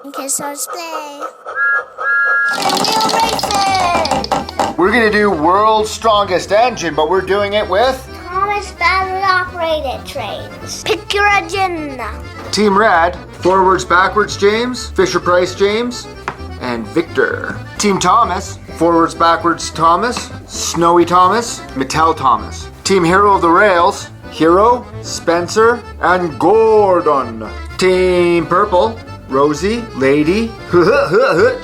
Okay, so let's play. Wheel racing! We're gonna do world's strongest engine, but we're doing it with Thomas battery-operated trains. Pick your agenda. Team Red, forwards, backwards, James, Fisher-Price, James, and Victor. Team Thomas, forwards, backwards, Thomas, Snowy Thomas, Mattel Thomas. Team Hero of the Rails, Hero, Spencer, and Gordon. Team Purple, Rosie, Lady,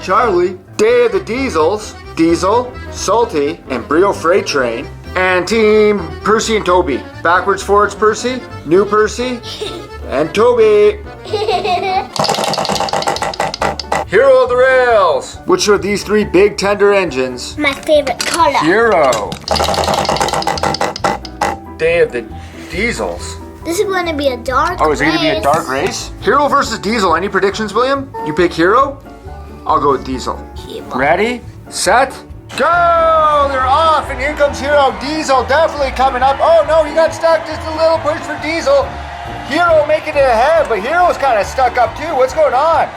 Charlie. Day of the Diesels, Diesel, Salty, and Brio Freight Train. And Team Percy and Toby, backwards, forwards, Percy, New Percy, and Toby. Hero of the Rails. Which of these three big tender engines? My favorite color. Hero. Day of the Diesels. This is going to be a dark race. Oh, is it going to be a dark race? Hero versus Diesel. Any predictions, William? You pick Hero? I'll go with Diesel. Hero. Ready, set, go! They're off, and here comes Hero. Diesel definitely coming up. Oh no, he got stuck. Just a little push for Diesel. Hero making it ahead, but Hero's kind of stuck up too. What's going on?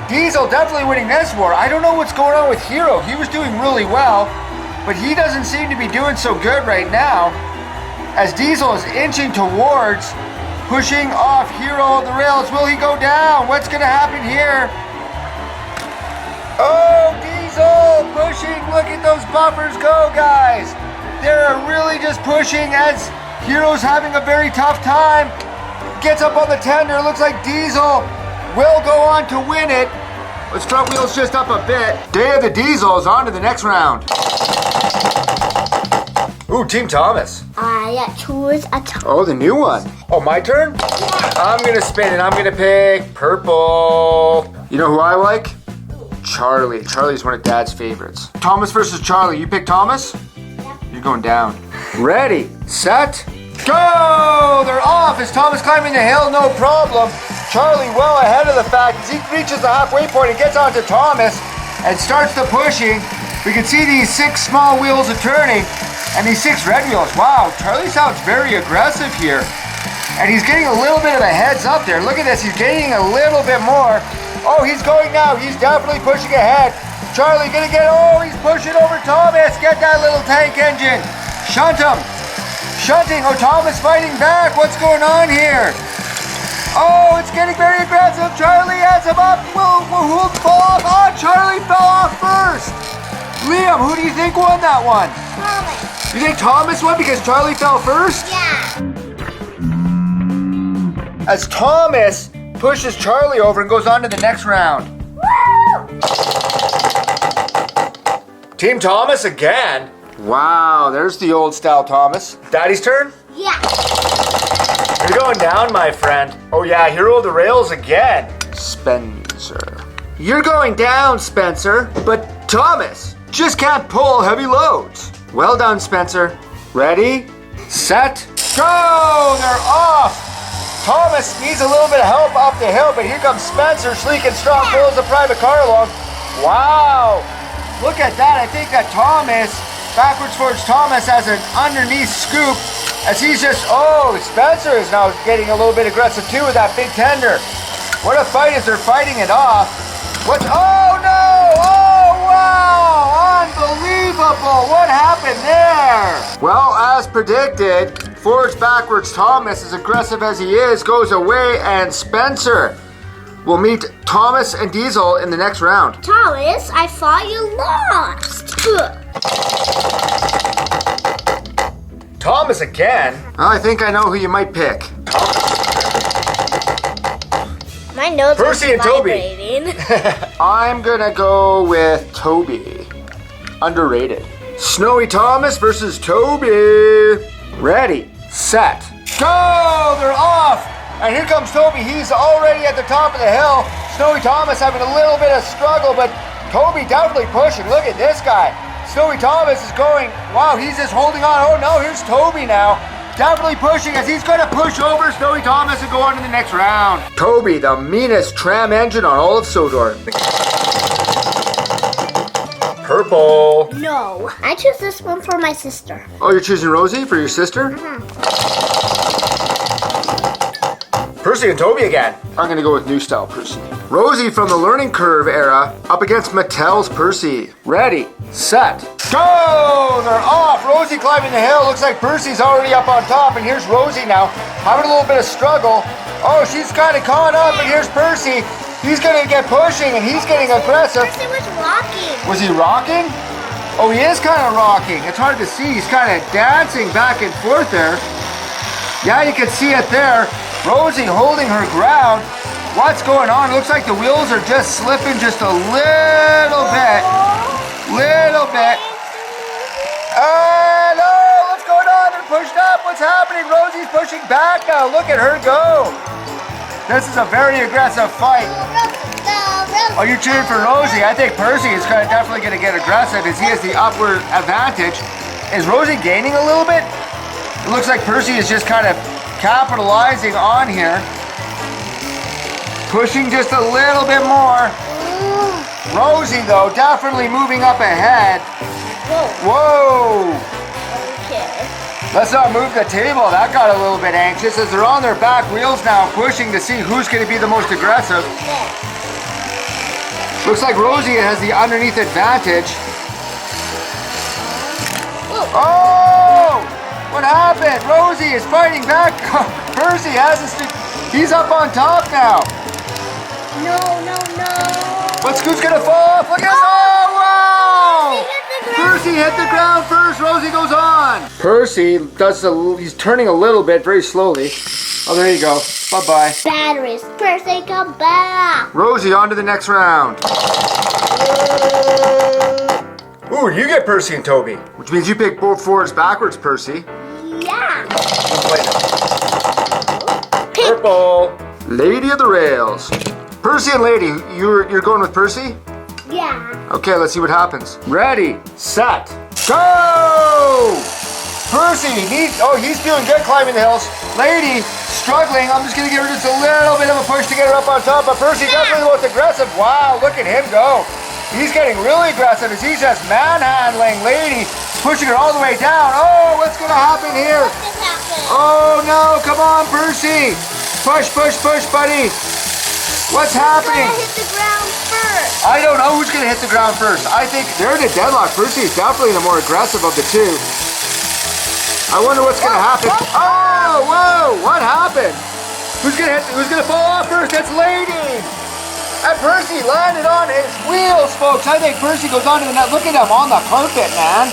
Diesel definitely winning this war. I don't know what's going on with Hero. He was doing really well, but he doesn't seem to be doing so good right now. As Diesel is inching towards pushing off Hero of the Rails. Will he go down? What's going to happen here? Oh, Diesel pushing. Look at those buffers go, guys. They're really just pushing as Hero's having a very tough time. Gets up on the tender. Looks like Diesel will go on to win it. His front wheel's just up a bit. Day of the Diesel is on to the next round. Ooh, Team Thomas. I choose a Oh, the new one. Oh, my turn? Yeah. I'm gonna spin it. I'm gonna pick purple. You know who I like? Charlie. Charlie's one of Dad's favorites. Thomas versus Charlie. You pick Thomas? Yep. You're going down. Ready, set, go! They're off as Thomas climbing the hill, no problem. Charlie well ahead of the fact as he reaches the halfway point and gets onto Thomas and starts the pushing. We can see these 6 small wheels are turning and these 6 red wheels. Wow, Charlie sounds very aggressive here. And he's getting a little bit of a heads up there. Look at this, he's gaining a little bit more. Oh, he's going now, he's definitely pushing ahead. Charlie gonna get, oh, he's pushing over Thomas. Get that little tank engine. Shunt him. Shunting, oh, Thomas fighting back. What's going on here? Oh, it's getting very aggressive. Charlie has him up. Who'll fall off? Oh, Charlie fell off first. Liam, who do you think won that one? Thomas. You think Thomas won because Charlie fell first? Yeah. As Thomas pushes Charlie over and goes on to the next round. Woo! Team Thomas again. Wow, there's the old style Thomas. Daddy's turn? Yeah. You're going down, my friend. Oh yeah, Hero of the Rails again. Spencer. You're going down, Spencer. But Thomas just can't pull heavy loads. Well done, Spencer. Ready, set, go! They're off. Thomas needs a little bit of help up the hill, but here comes Spencer, sleek and strong, pulls the private car along. Wow, look at that. I think that Thomas, backwards forwards Thomas has an underneath scoop as he's just, oh, Spencer is now getting a little bit aggressive too with that big tender. What a fight as they're fighting it off. What's, oh no, oh wow, unbelievable. What happened there? Well, as predicted, forwards backwards Thomas, as aggressive as he is, goes away, and Spencer will meet Thomas and Diesel in the next round. Thomas, I thought you lost. Thomas again? Well, I think I know who you might pick. My nose Percy is and Toby. vibrating. I'm gonna go with Toby. Underrated. Snowy Thomas versus Toby. Ready, set, go! They're off! And here comes Toby. He's already at the top of the hill. Snowy Thomas having a little bit of struggle, but Toby definitely pushing. Look at this guy. Snowy Thomas is going, wow, he's just holding on. Oh no, here's Toby now. Definitely pushing as he's gonna push over Snowy Thomas and go on to the next round. Toby, the meanest tram engine on all of Sodor. Purple. No, I choose this one for my sister. Oh, you're choosing Rosie for your sister? Percy and Toby again. I'm gonna go with new style Percy. Rosie from the learning curve era up against Mattel's Percy. Ready, set, go! They're off. Rosie climbing the hill. Looks like Percy's already up on top, and here's Rosie now having a little bit of struggle. Oh, she's kind of caught up, and here's Percy. He's gonna get pushing, and he's getting aggressive. Percy was rocking. Was he rocking? Oh, he is kind of rocking. It's hard to see. He's kind of dancing back and forth there. Yeah, you can see it there. Rosie holding her ground. What's going on? Looks like the wheels are just slipping just a little bit. Little bit. No! What's going on? They're pushed up. What's happening? Rosie's pushing back now. Look at her go. This is a very aggressive fight. Oh, you're cheering for Rosie. I think Percy is definitely going to get aggressive as he has the upward advantage. Is Rosie gaining a little bit? It looks like Percy is just kind of capitalizing on here. Pushing just a little bit more. Rosie, though, definitely moving up ahead. Whoa! Okay. Let's not move the table. That got a little bit anxious as they're on their back wheels now, pushing to see who's going to be the most aggressive. Looks like Rosie has the underneath advantage. Oh! What happened? Rosie is fighting back. Percy hasn't. He's up on top now. No. Who's gonna fall off? Look at this! Oh, wow! Percy hit the ground first. Rosie goes on. Percy he's turning a little bit, very slowly. Oh, there you go. Bye-bye. Batteries. Percy, come back. Rosie, on to the next round. Ooh, you get Percy and Toby. Which means you pick both forwards backwards, Percy. Yeah. Purple. Lady of the rails. Percy and Lady, you're going with Percy? Yeah. Okay, let's see what happens. Ready, set, go! Percy he's doing good climbing the hills. Lady, struggling. I'm just gonna give her just a little bit of a push to get her up on top, but Percy definitely the most aggressive. Wow, look at him go. He's getting really aggressive as he's just manhandling Lady, pushing her all the way down. Oh, what's gonna happen here? Oh no, come on, Percy. Push, buddy. What's happening? Who's gonna hit the ground first? I don't know who's gonna hit the ground first. I think they're in a deadlock. Percy is definitely the more aggressive of the two. I wonder what's gonna happen. Oh, whoa, what happened? Who's gonna fall off first? That's Lady. And Percy landed on his wheels, folks. I think Percy goes onto the net. Look at him on the carpet, man.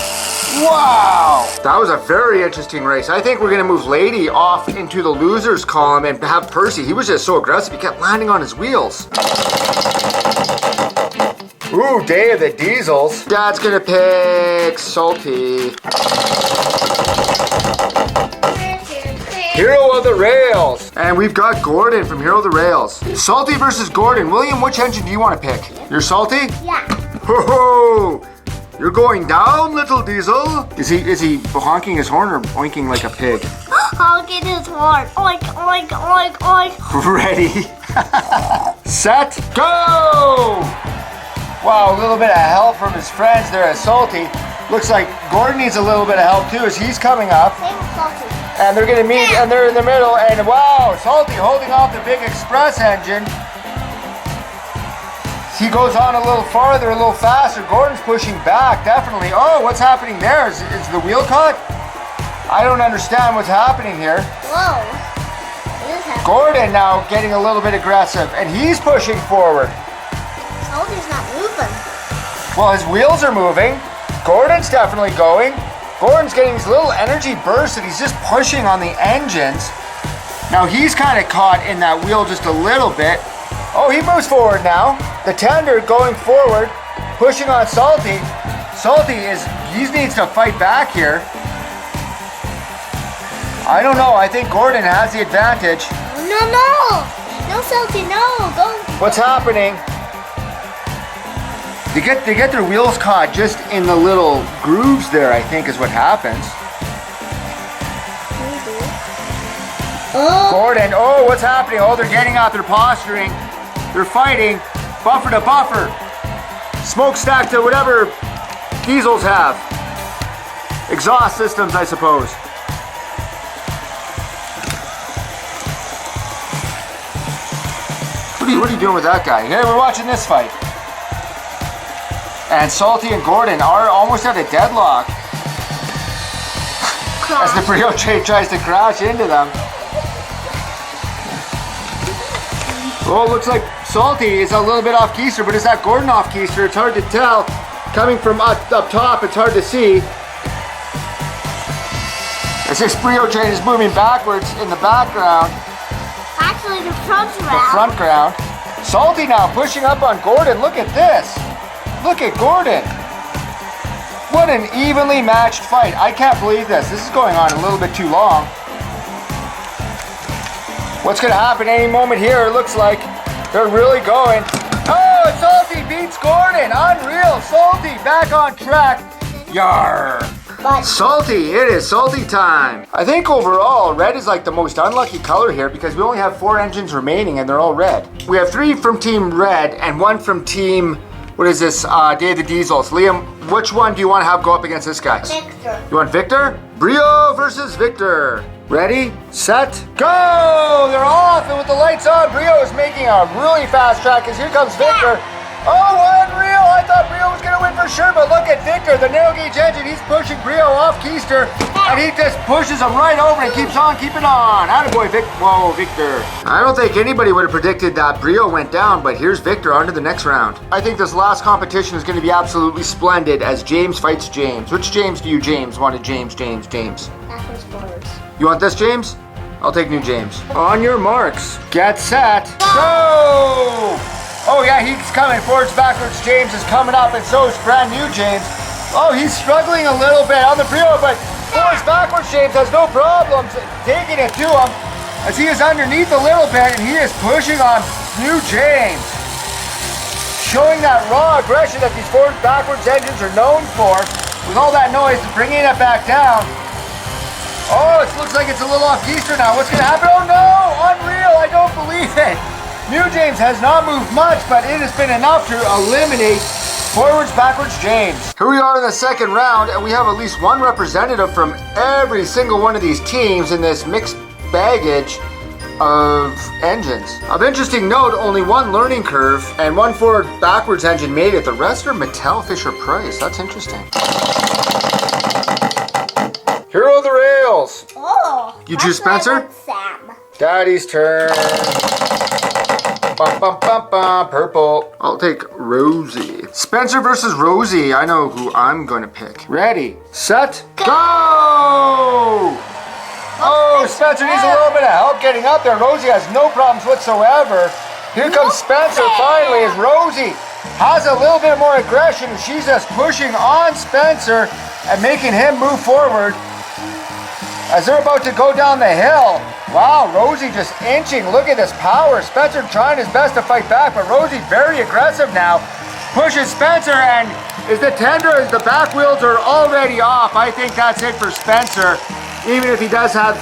Wow. That was a very interesting race. I think we're going to move Lady off into the losers column and have Percy. He was just so aggressive. He kept landing on his wheels. Ooh, day of the diesels. Dad's going to pick Salty. Hero of the Rails. And we've got Gordon from Hero of the Rails. Salty versus Gordon. William, which engine do you want to pick? You're Salty? Yeah. Ho-ho! You're going down, little diesel. Is he honking his horn or oinking like a pig? Honking his horn. Oink, oink, oink, oink. Ready, set, go! Wow, a little bit of help from his friends there at Salty. Looks like Gordon needs a little bit of help too as he's coming up. Same with Salty. And they're gonna meet and they're in the middle and wow, Salty holding off the big express engine. He goes on a little farther, a little faster. Gordon's pushing back, definitely. Oh, what's happening there? Is the wheel caught? I don't understand what's happening here. Whoa. What is happening? Gordon now getting a little bit aggressive, and he's pushing forward. Salty's not moving. Well, his wheels are moving. Gordon's definitely going. Gordon's getting these little energy bursts and he's just pushing on the engines. Now he's kind of caught in that wheel just a little bit. Oh, he moves forward now. The tender going forward, pushing on Salty. Salty he needs to fight back here. I don't know. I think Gordon has the advantage. No, Salty, no. Go. What's happening? They get their wheels caught just in the little grooves there, I think is what happens. Oh. Gordon, oh, what's happening? Oh, they're getting out, they're posturing. They're fighting, buffer to buffer. Smokestack to whatever diesels have. Exhaust systems, I suppose. Toby, what are you doing with that guy? Here, we're watching this fight. And Salty and Gordon are almost at a deadlock. As the Prijatelji tries to crash into them. Oh, looks like Salty is a little bit off keister, but is that Gordon off keister? It's hard to tell. Coming from up top, it's hard to see. As this Prijatelji is moving backwards in the background. Actually, the front ground. The front ground. Salty now pushing up on Gordon. Look at this. Look at Gordon. What an evenly matched fight. I can't believe this. This is going on a little bit too long. What's going to happen any moment here? It looks like they're really going. Oh, Salty beats Gordon. Unreal. Salty back on track. Yarr. But Salty, it is Salty time. I think overall, red is like the most unlucky color here because we only have 4 engines remaining and they're all red. We have 3 from Team Red and 1 from Team, what is this, Day of the Diesels. Liam, which one do you want to have go up against this guy? Victor. You want Victor? Brio versus Victor. Ready, set, go! They're off and with the lights on, Brio is making a really fast track as here comes Victor. Oh, unreal! I thought Brio was going to win for sure, but look at Victor, the narrow gauge engine. He's pushing Brio off keister, and he just pushes him right over and keeps on keeping on. Attaboy, Whoa, Victor. I don't think anybody would have predicted that Brio went down, but here's Victor on to the next round. I think this last competition is going to be absolutely splendid as James fights James. Which James do you, James, want to James? Backwards, forwards. You want this, James? I'll take new James. On your marks, get set, go! Oh yeah, he's coming forwards, backwards. James is coming up, and so is brand new James. Oh, he's struggling a little bit on the Brio, but forwards, backwards James has no problems taking it to him as he is underneath a little bit, and he is pushing on new James. Showing that raw aggression that these forwards, backwards engines are known for. With all that noise, bringing it back down. Oh, it looks like it's a little off keister now. What's going to happen? Oh no, unreal, I don't believe it. New James has not moved much, but it has been enough to eliminate forwards, backwards James. Here we are in the second round, and we have at least 1 representative from every single one of these teams in this mixed baggage of engines. Of interesting note, only 1 learning curve and 1 forward backwards engine made it. The rest are Mattel Fisher Price. That's interesting. Here are the rails. Oh. You choose Spencer? Sam. Daddy's turn. Bum, bum, bum, bum. Purple. I'll take Rosie. Spencer versus Rosie. I know who I'm going to pick. Ready, set, go! Oh, Spencer needs a little bit of help getting up there. Rosie has no problems whatsoever. Here comes Spencer finally as Rosie has a little bit more aggression. She's just pushing on Spencer and making him move forward as they're about to go down the hill. Wow, Rosie just inching. Look at this power. Spencer trying his best to fight back, but Rosie very aggressive now. Pushes Spencer, and is the tender as the back wheels are already off. I think that's it for Spencer. Even if he does have...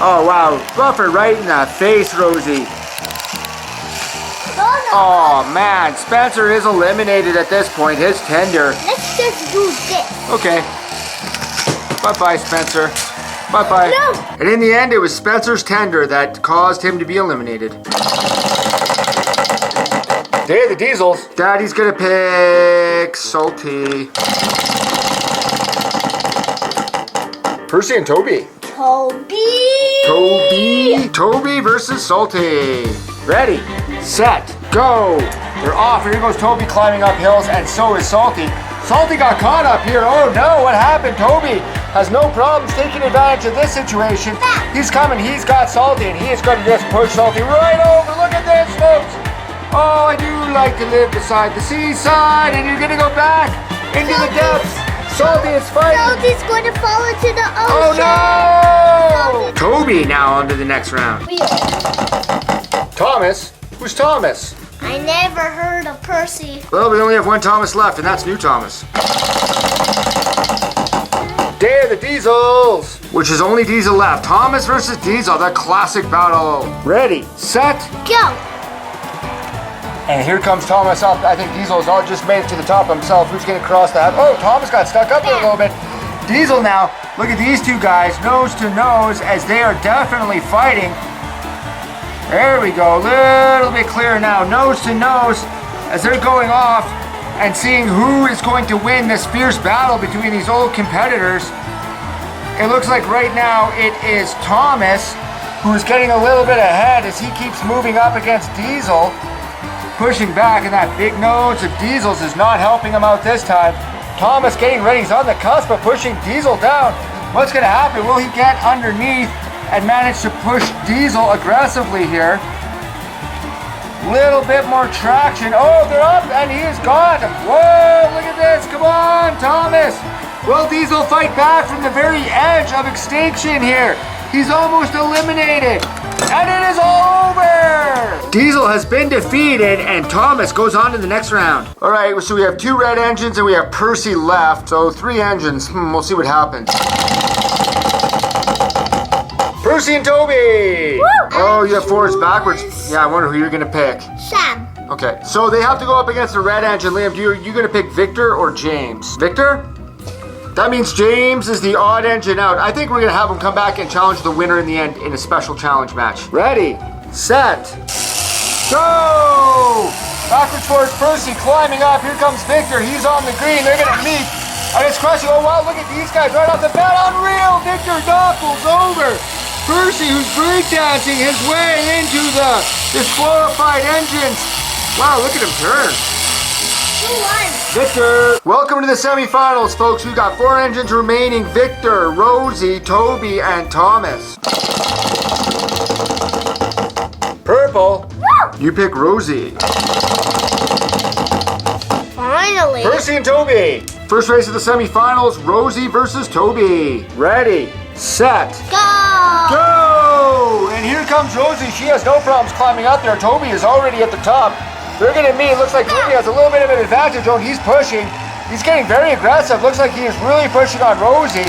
Oh, wow. Buffer right in the face, Rosie. Oh, man. Spencer is eliminated at this point. His tender. Let's just do this. Okay. Bye-bye, Spencer. Bye-bye. No. And in the end, it was Spencer's tender that caused him to be eliminated. Day of the Diesels. Daddy's gonna pick Salty. Percy and Toby. Toby versus Salty. Ready, set, go. They're off. Here goes Toby climbing up hills, and so is Salty. Salty got caught up here. Oh no, what happened? Toby has no problems taking advantage of this situation. He's coming, he's got Salty, and he is going to just push Salty right over. Look at this, folks. Oh, I do like to live beside the seaside, and you're going to go back into the depths. Salty is fighting. Salty's going to fall into the Oh ocean. no! Toby now on to the next round. Thomas? Who's Thomas? I never heard of Percy. Well, we only have 1 Thomas left, and that's new Thomas. Day of the Diesels, which is only Diesel left. Thomas versus Diesel, that classic battle. Ready, set, Go. and here comes Thomas up. I think Diesel's all just made it to the top himself. Who's going to cross that? Oh, Thomas got stuck up there a little bit. Diesel now, look at these 2 guys, nose to nose, as they are definitely fighting. There we go, a little bit clearer now. Nose to nose as they're going off and seeing who is going to win this fierce battle between these old competitors. It looks like right now it is Thomas who is getting a little bit ahead as he keeps moving up against Diesel, pushing back, and that big nose of Diesel's is not helping him out this time. Thomas getting ready, he's on the cusp of pushing Diesel down. What's gonna happen? Will he get underneath and manage to push Diesel aggressively here? Little bit more traction. Oh, they're up and he is gone. Whoa, look at this. Come on, Thomas. Will Diesel fight back from the very edge of extinction here? He's almost eliminated. And it is all over. Diesel has been defeated and Thomas goes on to the next round. All right, so we have 2 red engines and we have Percy left. So 3 engines. We'll see what happens. Percy and Toby! Woo! Oh, you have forwards backwards. Yeah, I wonder who you're gonna pick. Sam. Okay, so they have to go up against the red engine. Liam, you gonna pick Victor or James? Victor? That means James is the odd engine out. I think we're gonna have him come back and challenge the winner in the end in a special challenge match. Ready, set, go! Backwards towards Percy, climbing up. Here comes Victor. He's on the green. They're gonna meet. And it's crushing. Oh wow, look at these guys right off the bat. Unreal! Victor knuckles over Percy, who's breakdancing his way into the disqualified engines. Wow, look at him turn. Who won? Victor! Welcome to the semifinals, folks. We've got 4 engines remaining. Victor, Rosie, Toby, and Thomas. Purple. Woo! You pick Rosie. Finally. Percy and Toby. First race of the semifinals, Rosie versus Toby. Ready, set, Go! go! And here comes Rosie. She has no problems climbing up there. Toby is already at the top. They're gonna meet. Looks like Toby has a little bit of an advantage. Oh, he's pushing. He's getting very aggressive. Looks like he is really pushing on Rosie.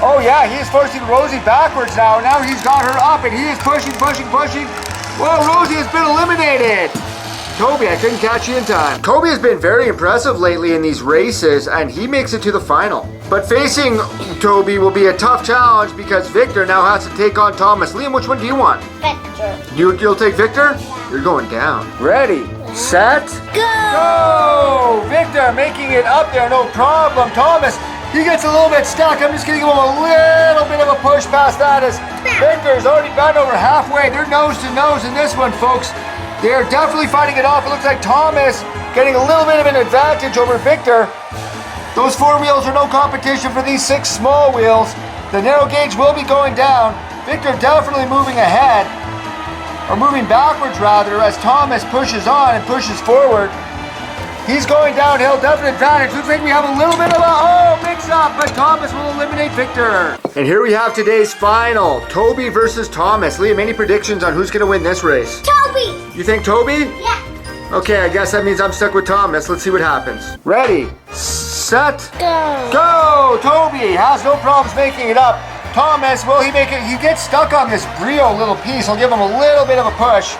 Oh yeah, he is forcing Rosie backwards now. Now he's got her up and he is pushing. Whoa, Rosie has been eliminated. Toby, I couldn't catch you in time. Toby has been very impressive lately in these races and he makes it to the final. But facing Toby will be a tough challenge because Victor now has to take on Thomas. Liam, which one do you want? Victor. You'll take Victor? You're going down. Ready, set, Go! go! Victor making it up there, no problem. Thomas, he gets a little bit stuck. I'm just gonna give him a little bit of a push past that as Victor's already gone over halfway. They're nose to nose in this one, folks. They are definitely fighting it off. It looks like Thomas getting a little bit of an advantage over Victor. Those 4 wheels are no competition for these 6 small wheels. The narrow gauge will be going down. Victor definitely moving ahead, or moving backwards rather, as Thomas pushes on and pushes forward. He's going downhill, definite advantage. Looks like we have a little bit of a mix-up, but Thomas will eliminate Victor. And here we have today's final, Toby versus Thomas. Liam, any predictions on who's gonna win this race? Toby! You think Toby? Yeah. Okay, I guess that means I'm stuck with Thomas. Let's see what happens. Ready, set, Go! go! Toby has no problems making it up. Thomas, will he make it? He gets stuck on this Brio little piece. I'll give him a little bit of a push.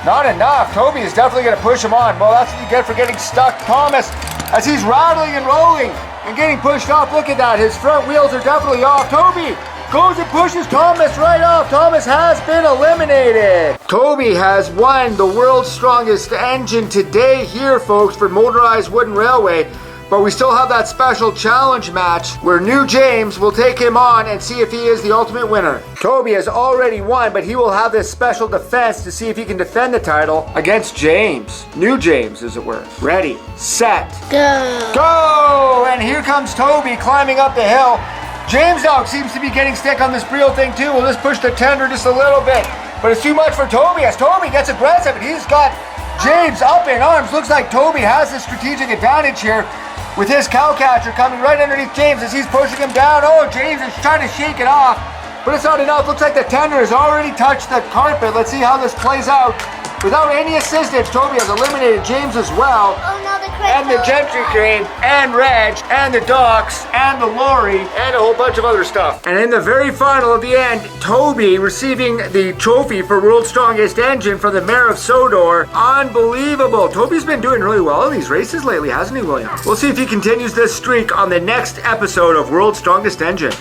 Not enough. Toby is definitely going to push him on. Well, that's what you get for getting stuck. Thomas, as he's rattling and rolling and getting pushed off. Look at that. His front wheels are definitely off. Toby goes and pushes Thomas right off. Thomas has been eliminated. Toby has won the world's strongest engine today here, folks, for motorized wooden railway. But we still have that special challenge match where New James will take him on and see if he is the ultimate winner. Toby has already won, but he will have this special defense to see if he can defend the title against James. New James, as it were. Ready, set, Go! go! And here comes Toby climbing up the hill. James now seems to be getting stuck on this Brio thing too. We'll just push the tender just a little bit. But it's too much for Toby as Toby gets aggressive and he's got James up in arms. Looks like Toby has the strategic advantage here, with his cowcatcher coming right underneath James as he's pushing him down. Oh, James is trying to shake it off, but it's not enough. Looks like the tender has already touched the carpet. Let's see how this plays out. Without any assistance, Toby has eliminated James as well. Oh no, the crane. And the gentry crane, and Reg, and the docks, and the lorry, and a whole bunch of other stuff. And in the very final of the end, Toby receiving the trophy for World's Strongest Engine from the Mayor of Sodor. Unbelievable. Toby's been doing really well in these races lately, hasn't he, William? We'll see if he continues this streak on the next episode of World's Strongest Engine.